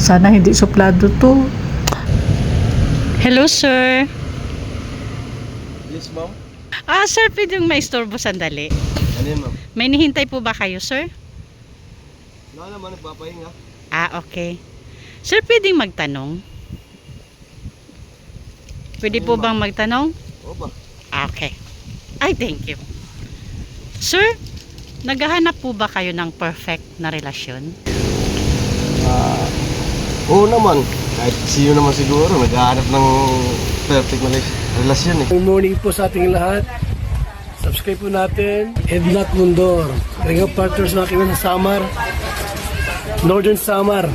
Sana hindi suplado to. Hello, sir. Yes, ma'am. Sir, pwedeng maistorbo sandali. Ano yun, ma'am? May nihintay po ba kayo, sir? Wala naman, nagpapahinga. Okay. Sir, pwedeng magtanong? Pwede po bang magtanong? Oo ba? Okay. Ay, thank you. Sir, naghahanap po ba kayo ng perfect na relasyon? Oo naman. Kahit sino naman siguro, naghahanap ng perfect na relasyon eh. Good morning po sa ating lahat. Subscribe po natin. Ednat Mundor. Ring of Partners mga kaibigan sa Samar. Northern Samar.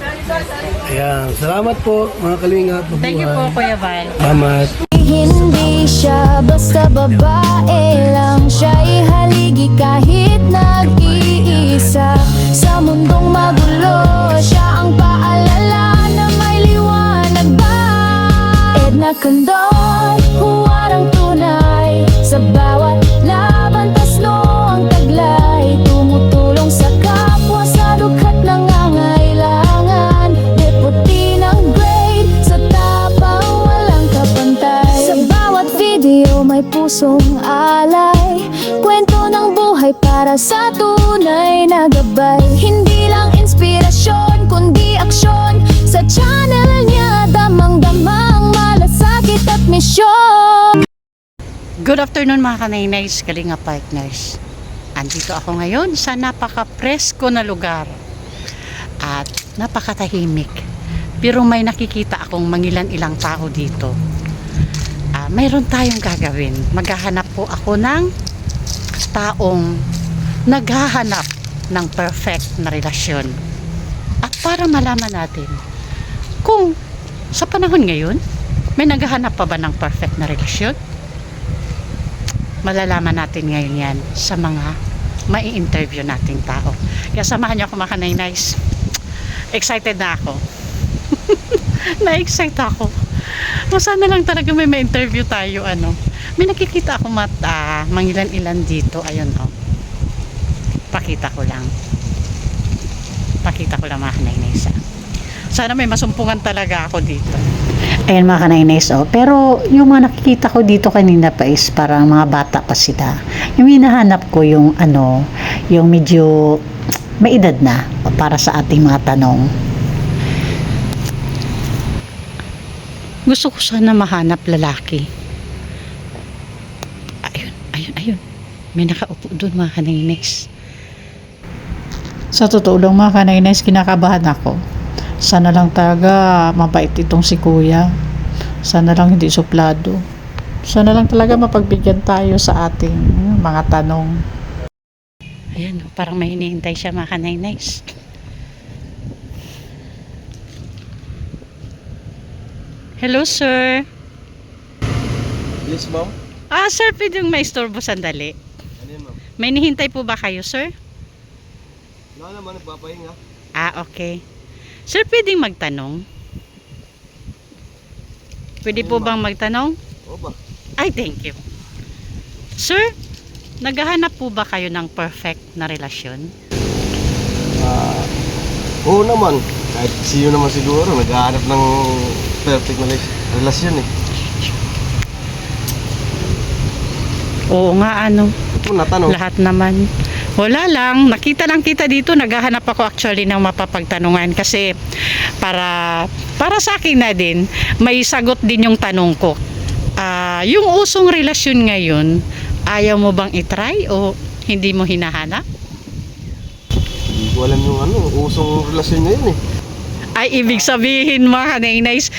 Ayan. Salamat po mga kalingap. Thank you po, Kuya Val. Salamat. Hindi siya basta babae lang, siya'y haligi kahit nag-iisa. Sa mundong magulo, siya ang paalala na may liwanag ba. Edna Condon, huwarang tunay. Sa bawat laban, tasno ang taglay. Tumutulong sa kapwa sa dukha't nangangailangan. Deputy ng grade, sa tapang walang kapantay. Sa bawat video may pusong alay. Kwento ng buhay para sa tunay na gabay. Hindi lang inspirasyon, kundi aksyon. Sa channel niya, damang-damang malasakit at misyon. Good afternoon mga kanaynays, Kalinga Partners. Andito ako ngayon sa napaka-presko na lugar at napakatahimik. Pero may nakikita akong mangilan-ilang tao dito. Mayroon tayong gagawin. Maghahanap po ako ng taong naghahanap ng perfect na relasyon. At para malaman natin kung sa panahon ngayon may naghahanap pa ba ng perfect na relasyon, malalaman natin ngayon yan sa mga mai-interview nating tao. Kaya samahan niyo ako mga kanaynays. Excited na ako. Na-excite ako. Sana lang talaga may ma-interview tayo. May nakikita ako mangilan-ilan dito. Ayun Pakita ko lang mga kanaynays. Sana may masumpungan talaga ako dito. Ayan mga kanaynays, pero yung mga nakikita ko dito kanina pa is parang mga bata pa sila. Yung hinahanap ko yung yung medyo may edad na para sa ating mga tanong. Gusto ko sana mahanap lalaki. Ayun. May nakaupo doon mga kanaynays. Sa totoo lang mga kanaynays, kinakabahan ako. Sana lang talaga mabait itong si kuya. Sana lang hindi suplado. Sana lang talaga mapagbigyan tayo sa ating mga tanong. Ayan, parang may hinihintay siya mga kanaynays. Hello, sir. Yes, ma'am. Sir, pwedeng maistorbo sandali. Ano yun, ma'am? May nihintay po ba kayo, sir? Wala naman, nagpapahinga. Okay. Sir, pwedeng magtanong? Pwede po bang magtanong? Oo ba? Ay, thank you. Sir, naghahanap po ba kayo ng perfect na relasyon? Oo naman. Kahit sino naman siguro, naghahanap ng perfect na relasyon eh. Oo nga, Ito natanong. lahat naman. Wala lang, nakita lang kita dito, naghahanap ako actually ng mapapagtanungan kasi para sa akin na din, may sagot din yung tanong ko. Yung usong relasyon ngayon, ayaw mo bang itry o hindi mo hinahanap? Hindi ko alam yung usong relasyon ngayon eh. Ay, ibig sabihin mga kanaynays,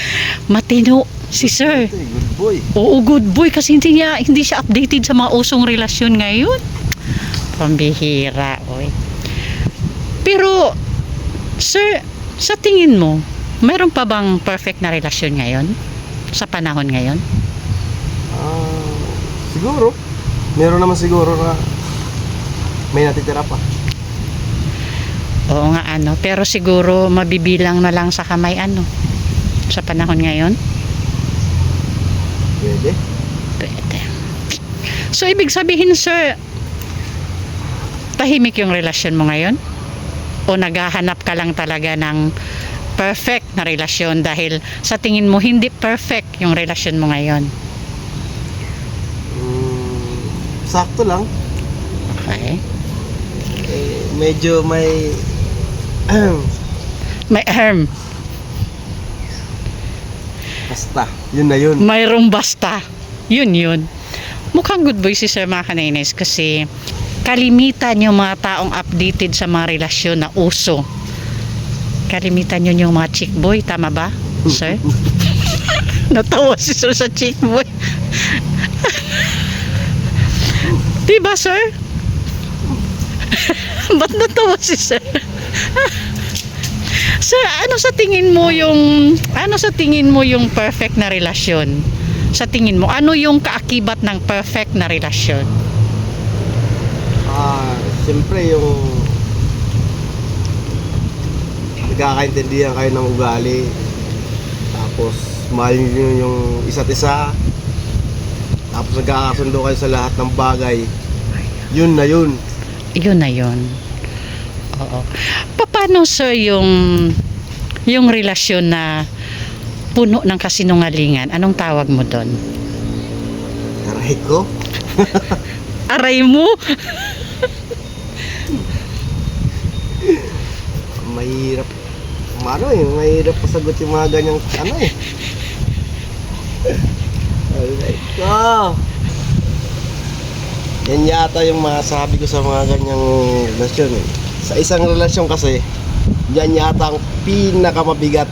matino si sir. Good boy. Oo, good boy kasi hindi siya updated sa mga usong relasyon ngayon. Pambihira, oy. Pero, sir, sa tingin mo, meron pa bang perfect na relasyon ngayon? Sa panahon ngayon? Siguro. Meron naman siguro na may natitira pa. Oo nga, pero siguro mabibilang na lang sa kamay, sa panahon ngayon? Pwede. Pwede. So, ibig sabihin, sir, tahimik yung relasyon mo ngayon? O naghahanap ka lang talaga ng perfect na relasyon dahil sa tingin mo hindi perfect yung relasyon mo ngayon? Sakto lang. Okay. Medyo may May basta, yun na yun. mayroong basta. Yun. Mukhang good boy si Sir mga kanainays kasi kalimitan yung mga taong updated sa mga relasyon na uso. Kalimitan yun yung mga chick boy, tama ba, Sir? Natawa si Sir sa chick boy. Diba, Sir? Ba't natawa si Sir? Sir, ano sa tingin mo yung perfect na relasyon? Sa tingin mo, ano yung kaakibat ng perfect na relasyon? Siyempre yung nagkakaintindihan kayo ng ugali, tapos mahal nyo yung isa't isa, tapos nagkakasundo kayo sa lahat ng bagay. Yun na yun. Yun na yun. Oo. Paano, Sir, yung relasyon na puno ng kasinungalingan? Anong tawag mo doon? Aray ko. Aray mo? Mahirap. Mahirap pasagot yung mga ganyang Aray ko. Yan yata yung masabi ko sa mga ganyang relasyon. Sa isang relasyon kasi, yan yata ang pinakamabigat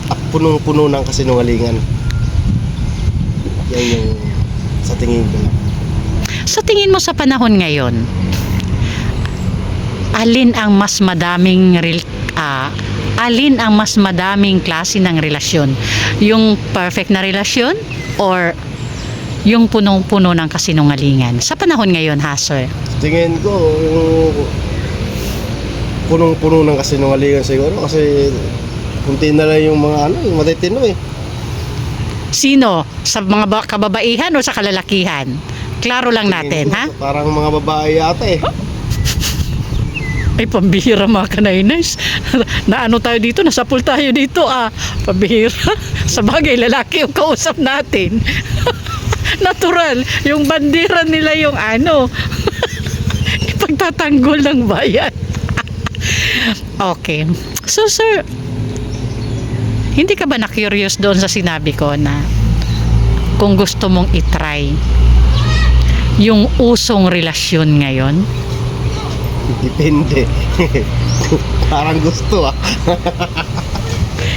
at punong-puno ng kasinungalingan. Yan yung sa tingin ko lang. Sa tingin mo sa panahon ngayon, alin ang mas madaming klase ng relasyon? Yung perfect na relasyon or yung punong-puno ng kasinungalingan? Sa panahon ngayon, ha, Sir? Tingin ko, yung punong-puno ng kasinungalingan siguro kasi kunti na lang yung mga yung matitino eh. Sino? Sa mga kababaihan o sa kalalakihan? Klaro lang natin, ha? Parang mga babae yata eh. Ay, pambihira mga kanainers. Na ano tayo dito? Nasapul tayo dito, pambihira. Sa bagay, lalaki yung kausap natin. Natural. Yung bandera nila yung ipagtatanggol ng bayan. Okay. So, Sir, hindi ka ba na-curious doon sa sinabi ko na kung gusto mong itry yung usong relasyon ngayon? Depende. Parang gusto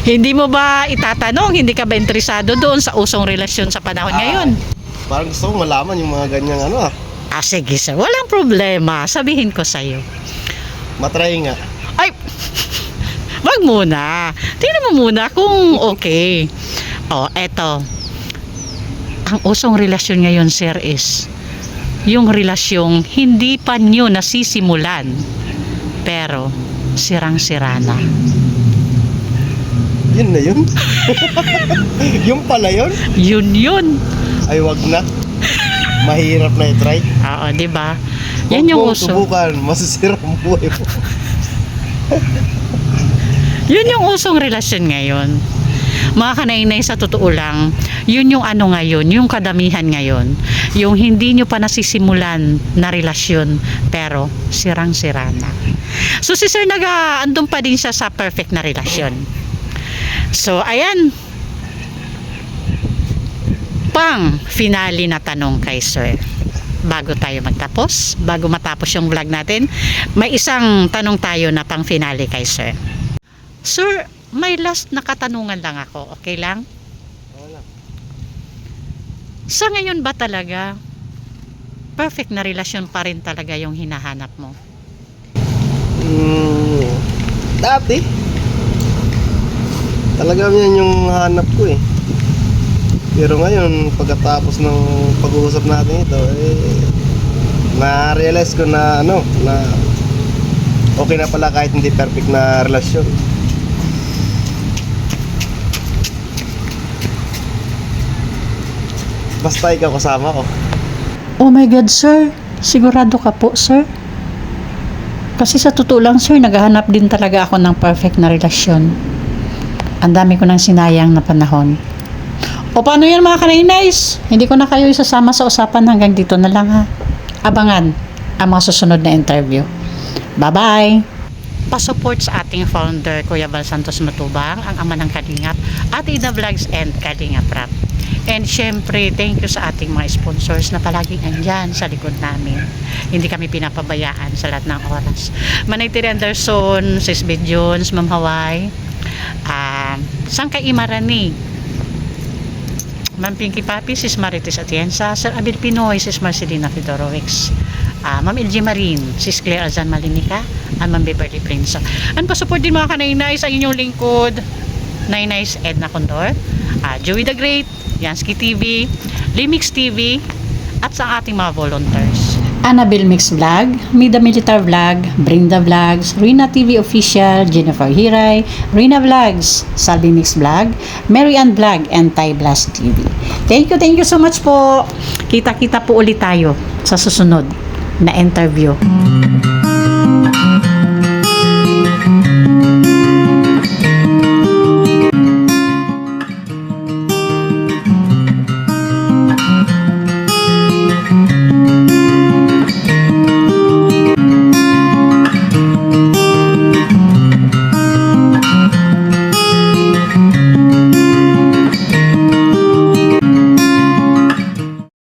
Hindi mo ba itatanong, hindi ka ba interesado doon sa usong relasyon sa panahon ngayon? Parang gusto ko malaman yung mga ganyang Sige, Sir, walang problema, sabihin ko sa'yo. matry nga. Ay, wag muna, tingnan mo muna kung okay. Eto, ang usong relasyon ngayon, Sir, is yung relasyong hindi pa nyo nasisimulan pero sirang-sira na. Yun na yun. Yung pala yun. Yun. Ay wag na. Mahirap na i-try. Oo, di ba? Yan yung Huwag mong uso. subukan, masisira ang buhay mo. Yun yung usong relasyon ngayon. Mga kanainay, sa totoo lang, yun yung ngayon, yung kadamihan ngayon. Yung hindi nyo pa nasisimulan na relasyon, pero sirang-sira na. So si Sir andun pa din siya sa perfect na relasyon. So ayan, pang finale na tanong kay Sir. Bago tayo magtapos, bago matapos yung vlog natin, may isang tanong tayo na pang finale kay Sir. Sir, may last na katanungan lang ako, okay lang? Wala. Sa ngayon ba talaga, perfect na relasyon pa rin talaga yung hinahanap mo? Dati. Talagang yan yung hanap ko eh. Pero ngayon, pagkatapos ng pag-uusap natin ito, na-realize ko na na okay na pala kahit hindi perfect na relasyon. Basta ikaw kasama ko. Oh my God, Sir. Sigurado ka po, Sir? Kasi sa totoo lang, Sir, naghahanap din talaga ako ng perfect na relasyon. Ang dami ko nang sinayang na panahon. O paano yan mga kanainays? Hindi ko na kayo isasama sa usapan, hanggang dito na lang ha. Abangan ang mga susunod na interview. Bye-bye! Pasupport sa ating founder, Kuya Val Santos Matubang, ang ama ng Kalingap, at Ida Vlogs and Kalingap Rap. And syempre, thank you sa ating mga sponsors na palaging andyan sa likod namin. Hindi kami pinapabayaan sa lahat ng oras. Manay Tiri Anderson, Sis Beth Jones, Ma'am Hawaii, Sangkay Imarani, Ma'am Pinky Papi, Sis Marites Atienza, Sir Abil Pinoy, Sis Marcelina Fedorovics, Ma'am LG Marin, Sis Claire Azan Malinica, at Ma'am Beverly Prince. And pasupport din mga kanainays sa inyong lingkod, Nainays Edna Condor, Joey the Great, Yansky TV, Limix TV, at sa ating mga volunteers. Annabelle Mix Vlog, Mida Militar Vlog, Brinda Vlogs, Rina TV Official, Jennifer Hiray, Rina Vlogs, Salvi Mix Vlog, Mary Ann Vlog, and Thai Blast TV. Thank you so much po. Kita-kita po ulit tayo sa susunod na interview.